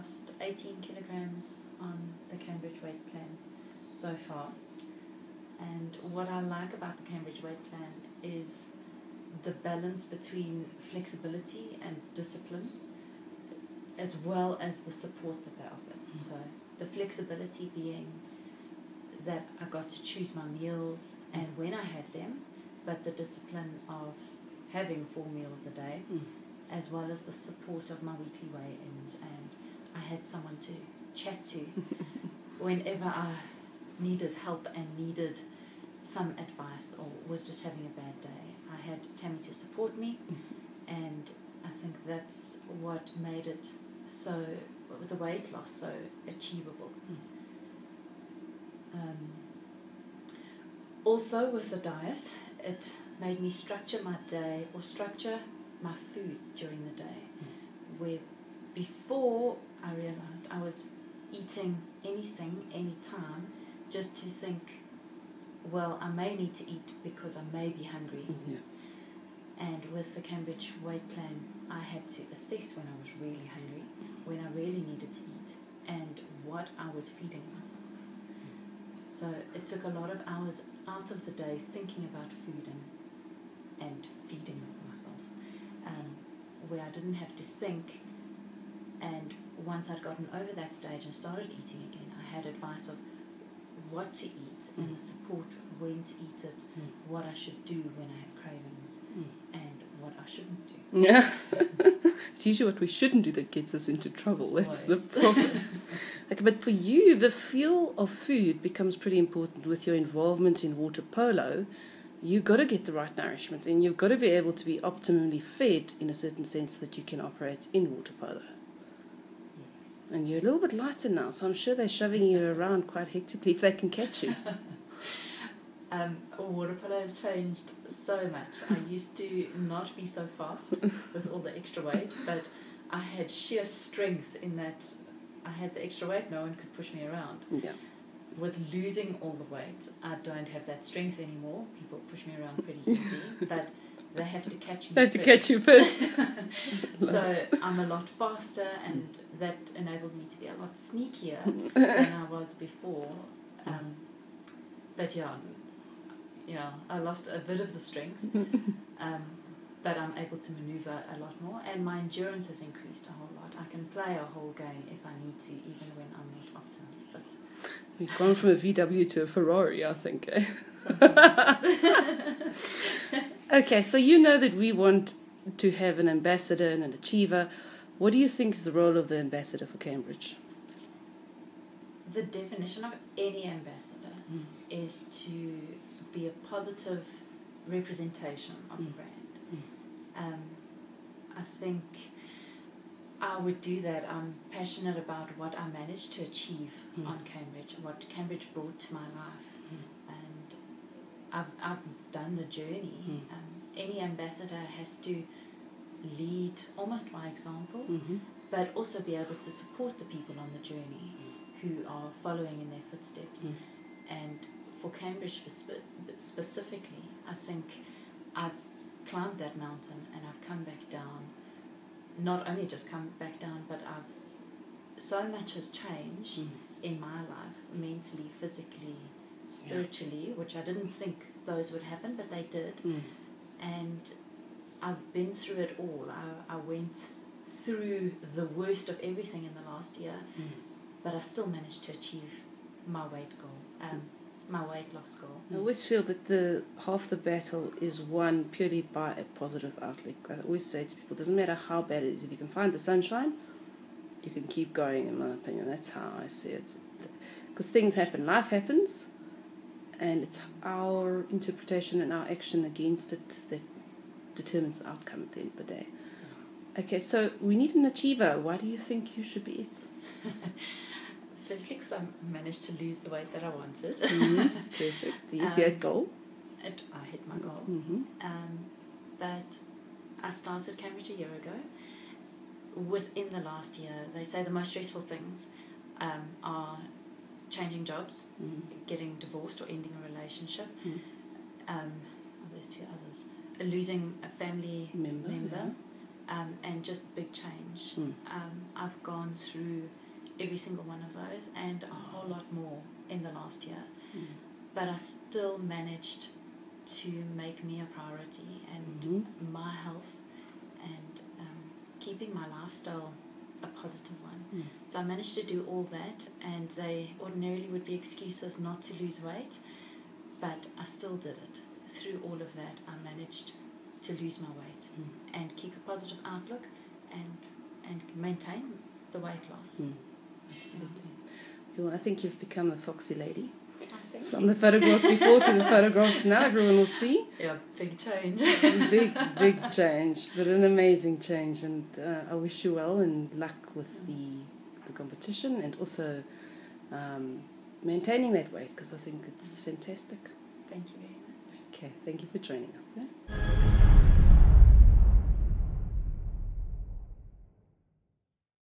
lost 18 kilograms on the Cambridge weight plan so far. And what I like about the Cambridge weight plan is the balance between flexibility and discipline, as well as the support that they offer. So the flexibility being that I got to choose my meals and when I had them, but the discipline of having 4 meals a day, as well as the support of my weekly weigh-ins, and I had someone to chat to whenever I needed help and needed some advice or was just having a bad day. I had Tammy to support me, and I think that's what made it so, the weight loss, so achievable. Also with the diet, it made me structure my day, or structure my food during the day, where before I realized I was eating anything, anytime, just to think, well, I may need to eat because I may be hungry. And with the Cambridge weight plan, I had to assess when I was really hungry, when I really needed to eat, and what I was feeding myself. So it took a lot of hours out of the day thinking about food and feeding myself, where I didn't have to think. And once I'd gotten over that stage and started eating again, I had advice of what to eat and the support when to eat it, what I should do when I have cravings, and what I shouldn't do. Yeah. It's usually what we shouldn't do that gets us into trouble. That's the problem. Okay, but for you, the fuel of food becomes pretty important with your involvement in water polo. You've got to get the right nourishment, and you've got to be able to be optimally fed in a certain sense that you can operate in water polo. Yes. And you're a little bit lighter now, so I'm sure they're shoving you around quite hectically if they can catch you. Water polo has changed so much. I used to not be so fast with all the extra weight, but I had sheer strength in that I had the extra weight, no one could push me around. Yeah. With losing all the weight, I don't have that strength anymore. People push me around pretty easy, but they have to catch me They have to catch you first. So I'm a lot faster, and that enables me to be a lot sneakier than I was before. But yeah, I lost a bit of the strength, but I'm able to maneuver a lot more, and my endurance has increased a whole lot. I can play a whole game if I need to, even when I'm not optimally fit. You've gone from a VW to a Ferrari, I think. Eh? Okay, so you know that we want to have an ambassador and an achiever. What do you think is the role of the ambassador for Cambridge? The definition of any ambassador is to be a positive representation of the brand. I think I would do that. I'm passionate about what I managed to achieve on Cambridge, what Cambridge brought to my life, and I've done the journey. Any ambassador has to lead almost by example, but also be able to support the people on the journey who are following in their footsteps. And for Cambridge specifically, I think I've climbed that mountain and I've come back down. Not only just come back down, but so much has changed in my life, mentally, physically, spiritually, which I didn't think those would happen, but they did. And I've been through it all. I went through the worst of everything in the last year, but I still managed to achieve my weight goal, my weight loss goal. I always feel that half the battle is won purely by a positive outlook. I always say to people, it doesn't matter how bad it is, if you can find the sunshine, you can keep going, in my opinion. That's how I see it. Because things happen, life happens, and it's our interpretation and our action against it that determines the outcome at the end of the day. Okay, so we need an achiever. Why do you think you should be it? Firstly, because I managed to lose the weight that I wanted. Perfect. Yes, you had goal. I hit my goal. But I started Cambridge a year ago. Within the last year, they say the most stressful things are changing jobs, getting divorced or ending a relationship. There's 2 others. Losing a family member. and just big change. I've gone through every single one of those and a whole lot more in the last year. But I still managed to make me a priority, and my health and keeping my lifestyle a positive one. So I managed to do all that, and they ordinarily would be excuses not to lose weight, but I still did it. Through all of that, I managed to lose my weight and keep a positive outlook and maintain the weight loss. Absolutely. Well, I think you've become the foxy lady. From You. the photographs before to the photographs now, everyone will see. Yeah, big change. big change, but an amazing change. And I wish you well and luck with the competition, and also maintaining that weight, because I think it's fantastic. Thank you very much. Okay, thank you for joining us. Yeah?